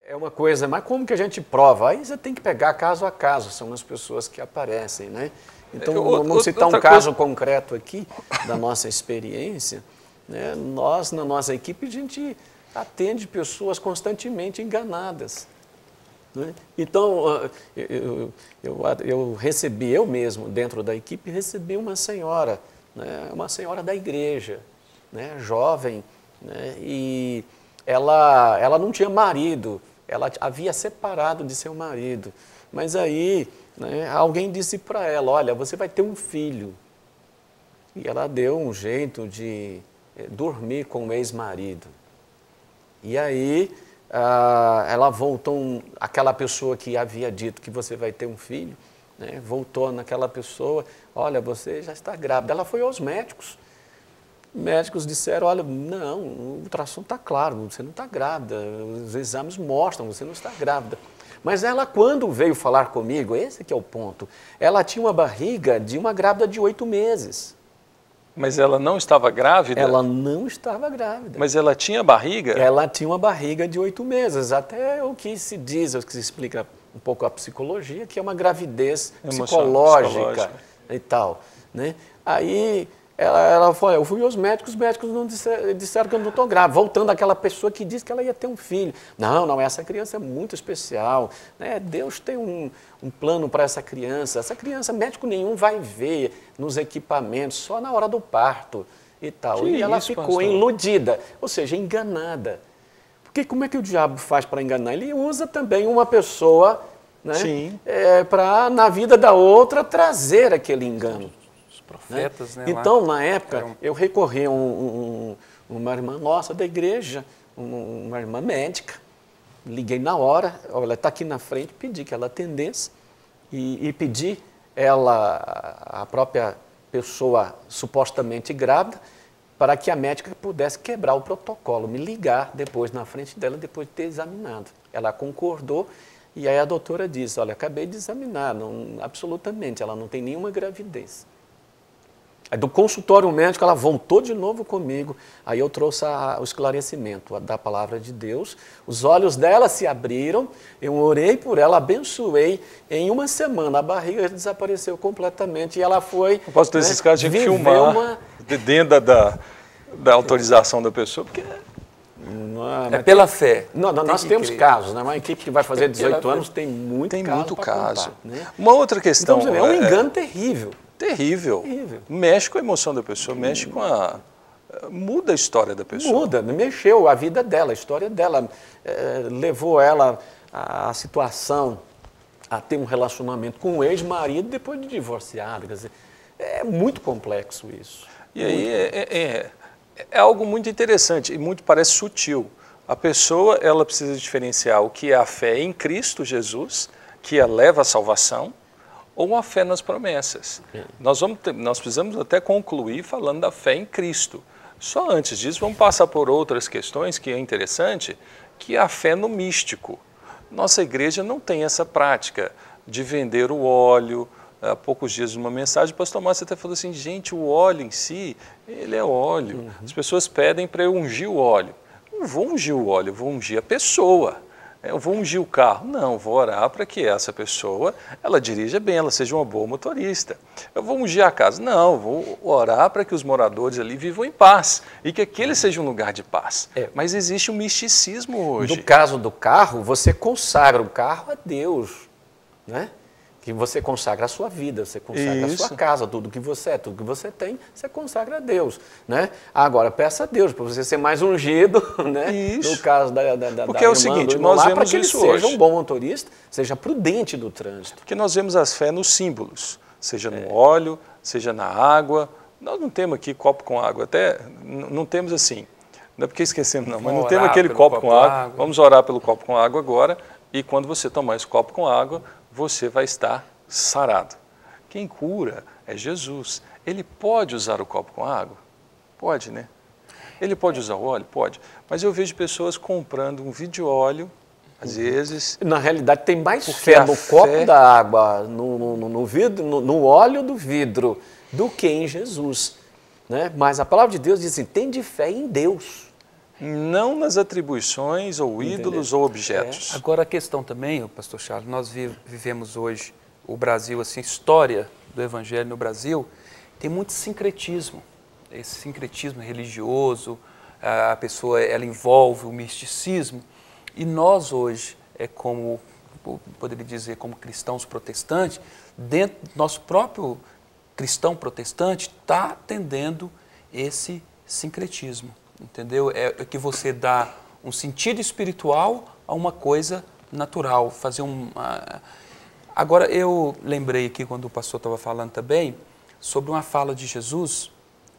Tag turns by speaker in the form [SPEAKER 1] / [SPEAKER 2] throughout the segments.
[SPEAKER 1] É uma coisa, mas como que a gente prova? Aí você tem que pegar caso a caso, são as pessoas que aparecem, né? Então, vamos citar um caso concreto aqui da nossa experiência, né? Nós, na nossa equipe, a gente atende pessoas constantemente enganadas, né? Então, eu recebi, eu mesmo, dentro da equipe, recebi uma senhora, né? Uma senhora da igreja, né? Jovem, né? E ela não tinha marido, ela havia separado de seu marido, mas aí, né, alguém disse para ela, olha, você vai ter um filho. E ela deu um jeito de dormir com o ex-marido. E aí, ela voltou, aquela pessoa que havia dito que você vai ter um filho, né, voltou naquela pessoa, olha, você já está grávida. Ela foi aos médicos. Médicos disseram, olha, não, o ultrassom está claro, você não está grávida, os exames mostram, você não está grávida. Mas ela, quando veio falar comigo, esse que é o ponto, ela tinha uma barriga de uma grávida de 8 meses.
[SPEAKER 2] Mas ela não estava grávida?
[SPEAKER 1] Ela não estava grávida.
[SPEAKER 2] Mas ela tinha barriga?
[SPEAKER 1] Ela tinha uma barriga de 8 meses, até o que se diz, o que se explica um pouco a psicologia, que é uma gravidez psicológica e tal, né? Aí ela falou, eu fui aos médicos, os médicos não disseram que eu não estou grávida, voltando àquela pessoa que disse que ela ia ter um filho. Não, essa criança é muito especial, né? Deus tem um plano para essa criança, médico nenhum vai ver nos equipamentos, só na hora do parto e tal. E ela ficou iludida, ou seja, enganada. Porque como é que o diabo faz para enganar? Ele usa também uma pessoa, né, para, na vida da outra, trazer aquele engano.
[SPEAKER 2] Profetas, né?
[SPEAKER 1] Então, na época, eu recorri a uma irmã nossa da igreja, uma irmã médica, liguei na hora, ela está aqui na frente, pedi que ela atendesse e pedi a própria pessoa supostamente grávida, para que a médica pudesse quebrar o protocolo, me ligar depois na frente dela, depois de ter examinado. Ela concordou e aí a doutora disse, olha, acabei de examinar, absolutamente, ela não tem nenhuma gravidez. Aí do consultório médico, ela voltou de novo comigo, aí eu trouxe o esclarecimento da palavra de Deus, os olhos dela se abriram, eu orei por ela, abençoei, em uma semana a barriga desapareceu completamente e ela foi...
[SPEAKER 2] Eu posso ter esses casos de filmar dentro da autorização da pessoa, porque...
[SPEAKER 3] É pela fé.
[SPEAKER 1] Nós temos casos, né? Uma equipe que vai fazer 18 anos tem muito caso. Né?
[SPEAKER 2] Uma outra questão...
[SPEAKER 1] Então, é um engano terrível.
[SPEAKER 2] Terrível. Mexe com a emoção da pessoa, mexe com a... Muda a história da pessoa.
[SPEAKER 1] Muda, mexeu a vida dela, a história dela. Levou ela à situação, a ter um relacionamento com o ex-marido depois de divorciado. Quer dizer, é muito complexo isso.
[SPEAKER 2] E aí é algo muito interessante e muito parece sutil. A pessoa, ela precisa diferenciar o que é a fé em Cristo Jesus, que a leva à salvação, ou a fé nas promessas. Nós precisamos até concluir falando da fé em Cristo. Só antes disso, vamos passar por outras questões que é interessante, que é a fé no místico. Nossa igreja não tem essa prática de vender o óleo. Há poucos dias, numa mensagem, o pastor Márcio até falou assim, gente, o óleo em si, ele é óleo. As pessoas pedem para eu ungir o óleo. Não vou ungir o óleo, eu vou ungir a pessoa. Eu vou ungir o carro? Não, vou orar para que essa pessoa, ela dirija bem, ela seja uma boa motorista. Eu vou ungir a casa? Não, vou orar para que os moradores ali vivam em paz e que aquele seja um lugar de paz. Mas existe um misticismo hoje.
[SPEAKER 1] No caso do carro, você consagra o carro a Deus, né? Que você consagra a sua vida, você consagra a sua casa, tudo que você é, tudo que você tem, você consagra a Deus, né? Agora, peça a Deus para você ser mais ungido, né? No caso
[SPEAKER 2] porque é o seguinte, nós vemos isso hoje.
[SPEAKER 1] Seja um bom motorista, seja prudente do trânsito.
[SPEAKER 2] Porque nós vemos as fé nos símbolos, seja no óleo, seja na água. Nós não temos aqui copo com água, até não temos assim, não é porque esquecemos não, mas não temos aquele copo com água. Vamos orar pelo copo com água agora, e quando você tomar esse copo com água, você vai estar sarado. Quem cura é Jesus. Ele pode usar o copo com água? Pode, né? Ele pode usar o óleo? Pode. Mas eu vejo pessoas comprando um vidro de óleo, às vezes...
[SPEAKER 1] Na realidade, tem mais fé no copo da água, no vidro, no óleo do vidro, do que em Jesus, né? Mas a palavra de Deus diz assim, tem de fé em Deus.
[SPEAKER 2] Não nas atribuições ou ídolos ou objetos.
[SPEAKER 3] Agora a questão também, pastor Charles, nós vivemos hoje o Brasil, assim, história do evangelho no Brasil, tem muito sincretismo. Esse sincretismo religioso, a pessoa ela envolve o misticismo, e nós hoje, como, poderia dizer, como cristãos protestantes, dentro do nosso próprio cristão protestante, está tendendo esse sincretismo, entendeu? É que você dá um sentido espiritual a uma coisa natural, fazer Agora, eu lembrei aqui, quando o pastor estava falando também, sobre uma fala de Jesus,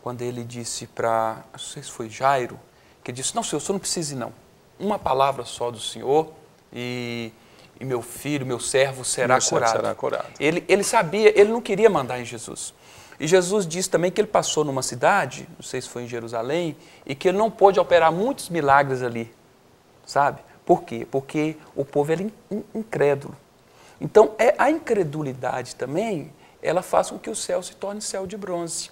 [SPEAKER 3] quando ele disse para, não sei se foi Jairo, que ele disse, não, Senhor, o senhor não precisa ir não, uma palavra só do Senhor e meu filho, meu servo será curado. Ele sabia, ele não queria mandar em Jesus. E Jesus disse também que ele passou numa cidade, não sei se foi em Jerusalém, e que ele não pôde operar muitos milagres ali, sabe? Por quê? Porque o povo era incrédulo. Então, a incredulidade também, ela faz com que o céu se torne céu de bronze,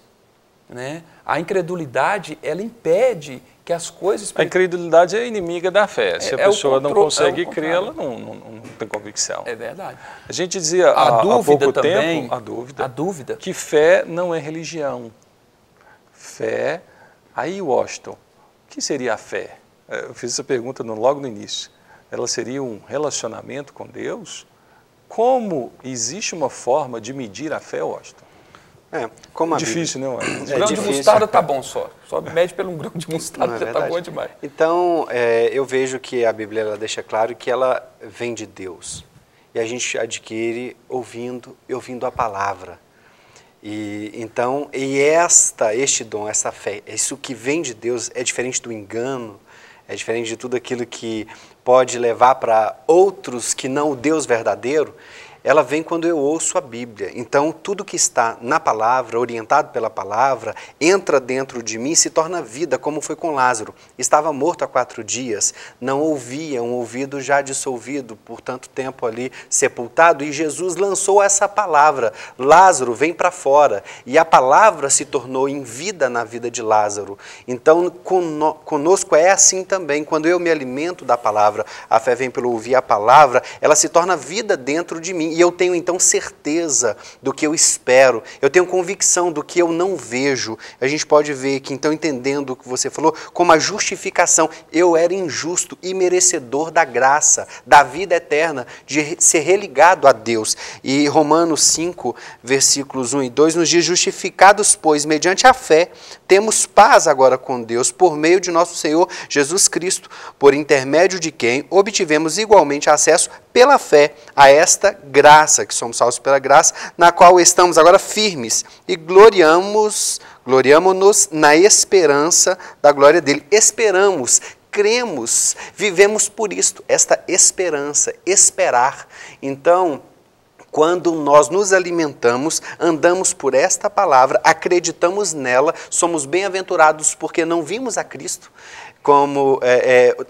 [SPEAKER 3] né? A incredulidade, ela impede que as coisas...
[SPEAKER 2] A incredulidade é inimiga da fé. Se a pessoa não consegue crer, ela não tem convicção.
[SPEAKER 3] É verdade.
[SPEAKER 2] A gente dizia há pouco tempo, a dúvida, que fé não é religião. Fé... Aí, Washington, o que seria a fé? Eu fiz essa pergunta logo no início. Ela seria um relacionamento com Deus? Como existe uma forma de medir a fé, Washington?
[SPEAKER 1] Como a
[SPEAKER 2] difícil,
[SPEAKER 1] Bíblia...
[SPEAKER 2] não é?
[SPEAKER 3] Um grão de mostarda tá bom só. Só mede pelo um grão de mostarda, já tá bom demais.
[SPEAKER 1] Então, eu vejo que a Bíblia ela deixa claro que ela vem de Deus. E a gente adquire ouvindo a palavra. Então, este dom, essa fé, isso que vem de Deus é diferente do engano, é diferente de tudo aquilo que pode levar para outros que não o Deus verdadeiro. Ela vem quando eu ouço a Bíblia. Então, tudo que está na palavra, orientado pela palavra, entra dentro de mim e se torna vida, como foi com Lázaro. Estava morto há 4 dias, não ouvia, um ouvido já dissolvido, por tanto tempo ali sepultado, e Jesus lançou essa palavra, Lázaro, vem para fora. E a palavra se tornou em vida na vida de Lázaro. Então, conosco é assim também, quando eu me alimento da palavra, a fé vem pelo ouvir a palavra, ela se torna vida dentro de mim. E eu tenho então certeza do que eu espero, eu tenho convicção do que eu não vejo. A gente pode ver que então, entendendo o que você falou, como a justificação, eu era injusto e merecedor da graça, da vida eterna, de ser religado a Deus. E Romanos 5, versículos 1 e 2 nos diz, justificados, pois, mediante a fé, temos paz agora com Deus, por meio de nosso Senhor Jesus Cristo, por intermédio de quem obtivemos igualmente acesso pela fé a esta graça, que somos salvos pela graça, na qual estamos agora firmes e gloriamo-nos na esperança da glória dele. Esperamos, cremos, vivemos por isto, esta esperança, esperar. Então, quando nós nos alimentamos, andamos por esta palavra, acreditamos nela, somos bem-aventurados porque não vimos a Cristo, como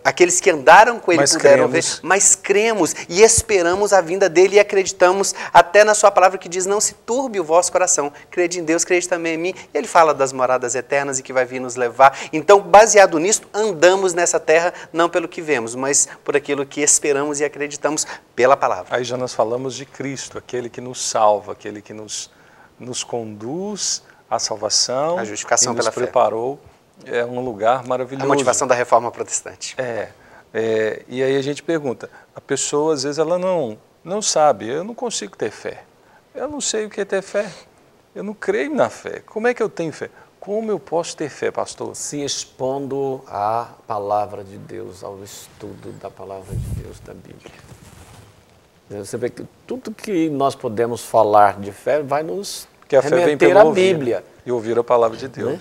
[SPEAKER 1] aqueles que andaram com ele puderam ver, mas cremos e esperamos a vinda dele e acreditamos até na sua palavra que diz, não se turbe o vosso coração, crede em Deus, crede também em mim. Ele fala das moradas eternas e que vai vir nos levar. Então, baseado nisto, andamos nessa terra não pelo que vemos, mas por aquilo que esperamos e acreditamos pela palavra.
[SPEAKER 2] Aí já nós falamos de Cristo, aquele que nos salva, aquele que nos conduz à salvação,
[SPEAKER 1] a justificação
[SPEAKER 2] e nos
[SPEAKER 1] pela
[SPEAKER 2] preparou. É um lugar maravilhoso.
[SPEAKER 1] A motivação da reforma protestante.
[SPEAKER 2] E aí a gente pergunta, a pessoa às vezes ela não sabe, eu não consigo ter fé. Eu não sei o que é ter fé. Eu não creio na fé. Como é que eu tenho fé? Como eu posso ter fé, pastor?
[SPEAKER 1] Se expondo à palavra de Deus, ao estudo da palavra de Deus, da Bíblia. Você vê que tudo que nós podemos falar de fé vai nos remeter à Bíblia.
[SPEAKER 2] E ouvir a palavra de Deus.
[SPEAKER 1] Né?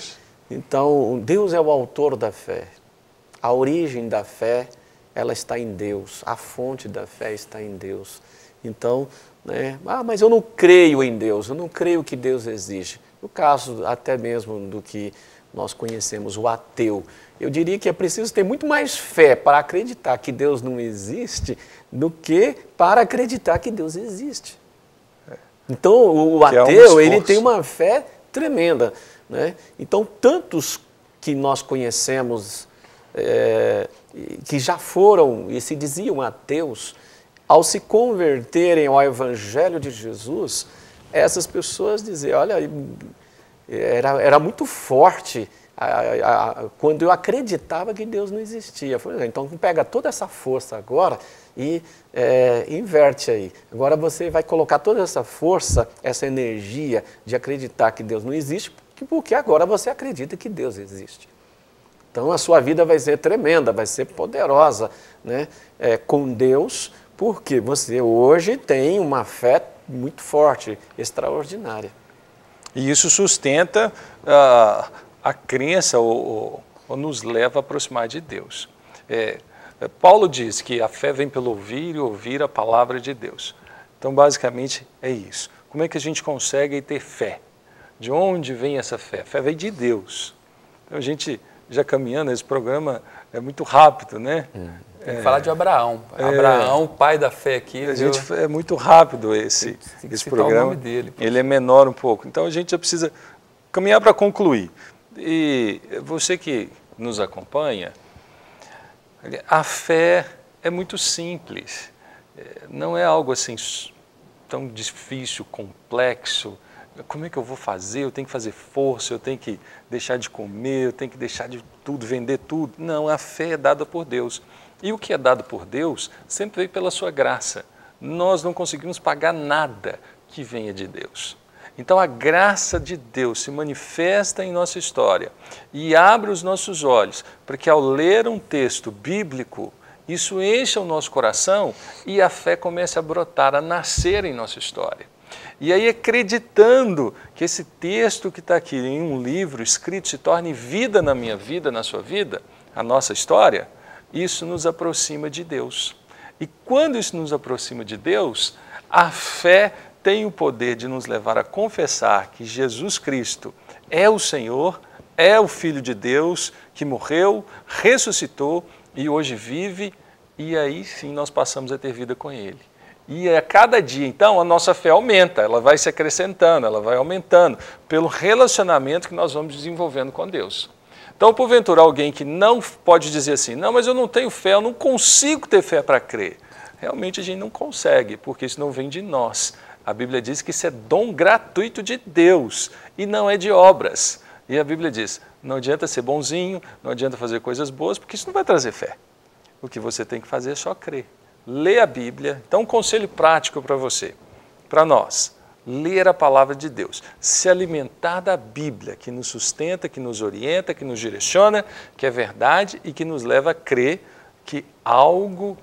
[SPEAKER 1] Então, Deus é o autor da fé. A origem da fé, ela está em Deus. A fonte da fé está em Deus. Então, mas eu não creio em Deus, eu não creio que Deus existe. No caso até mesmo do que nós conhecemos, o ateu, eu diria que é preciso ter muito mais fé para acreditar que Deus não existe do que para acreditar que Deus existe. Então, o ateu, ele tem uma fé tremenda. Né? Então, tantos que nós conhecemos que já foram e se diziam ateus, ao se converterem ao Evangelho de Jesus, essas pessoas diziam, olha, era muito forte quando eu acreditava que Deus não existia. Então pega toda essa força agora e inverte aí. Agora você vai colocar toda essa força, essa energia de acreditar que Deus não existe, porque agora você acredita que Deus existe. Então a sua vida vai ser tremenda, vai ser poderosa, né? Com Deus, porque você hoje tem uma fé muito forte, extraordinária.
[SPEAKER 2] E isso sustenta a crença ou nos leva a aproximar de Deus. Paulo diz que a fé vem pelo ouvir e ouvir a palavra de Deus. Então, basicamente, é isso. Como é que a gente consegue ter fé? De onde vem essa fé? A fé vem de Deus. Então, a gente, já caminhando, esse programa é muito rápido, né?
[SPEAKER 3] Tem que falar de Abraão. Abraão, pai da fé aqui.
[SPEAKER 2] É muito rápido esse programa. O nome dele, ele é menor um pouco. Então, a gente já precisa caminhar para concluir. E você que nos acompanha, a fé é muito simples, não é algo assim tão difícil, complexo. Como é que eu vou fazer? Eu tenho que fazer força, eu tenho que deixar de comer, eu tenho que deixar de tudo, vender tudo. Não, a fé é dada por Deus. E o que é dado por Deus sempre vem pela sua graça. Nós não conseguimos pagar nada que venha de Deus. Então a graça de Deus se manifesta em nossa história e abre os nossos olhos para que ao ler um texto bíblico, isso encha o nosso coração e a fé comece a brotar, a nascer em nossa história. E aí acreditando que esse texto que está aqui em um livro escrito se torne vida na minha vida, na sua vida, a nossa história, isso nos aproxima de Deus. E quando isso nos aproxima de Deus, a fé tem o poder de nos levar a confessar que Jesus Cristo é o Senhor, é o Filho de Deus, que morreu, ressuscitou e hoje vive, e aí sim nós passamos a ter vida com Ele. E a cada dia, então, a nossa fé aumenta, ela vai se acrescentando, ela vai aumentando, pelo relacionamento que nós vamos desenvolvendo com Deus. Então, porventura, alguém que não pode dizer assim, não, mas eu não tenho fé, eu não consigo ter fé para crer. Realmente a gente não consegue, porque isso não vem de nós. A Bíblia diz que isso é dom gratuito de Deus e não é de obras. E a Bíblia diz, não adianta ser bonzinho, não adianta fazer coisas boas, porque isso não vai trazer fé. O que você tem que fazer é só crer. Ler a Bíblia. Então, um conselho prático para você, para nós, ler a palavra de Deus, se alimentar da Bíblia, que nos sustenta, que nos orienta, que nos direciona, que é verdade e que nos leva a crer que algo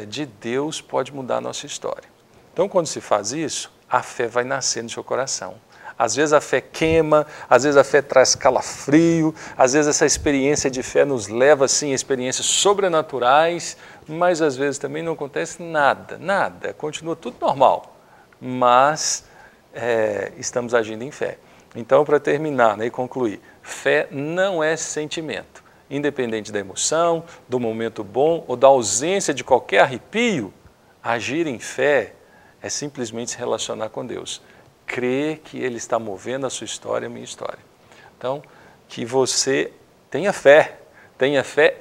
[SPEAKER 2] de Deus pode mudar a nossa história. Então, quando se faz isso, a fé vai nascer no seu coração. Às vezes a fé queima, às vezes a fé traz calafrio, às vezes essa experiência de fé nos leva, assim, a experiências sobrenaturais, mas às vezes também não acontece nada, continua tudo normal, mas estamos agindo em fé. Então, para terminar, né, e concluir, fé não é sentimento. Independente da emoção, do momento bom ou da ausência de qualquer arrepio, agir em fé é simplesmente se relacionar com Deus. Crer que Ele está movendo a sua história, a minha história. Então, que você tenha fé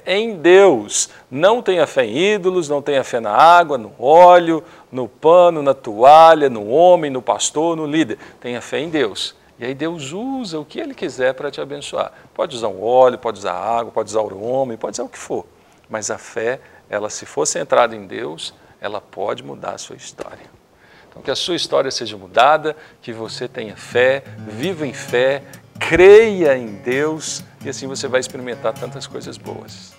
[SPEAKER 2] em Deus. Não tenha fé em ídolos, não tenha fé na água, no óleo, no pano, na toalha, no homem, no pastor, no líder. Tenha fé em Deus. E aí Deus usa o que Ele quiser para te abençoar. Pode usar um óleo, pode usar água, pode usar o homem, pode usar o que for. Mas a fé, ela se for centrada em Deus, ela pode mudar a sua história. Então, que a sua história seja mudada, que você tenha fé, viva em fé, creia em Deus e assim você vai experimentar tantas coisas boas.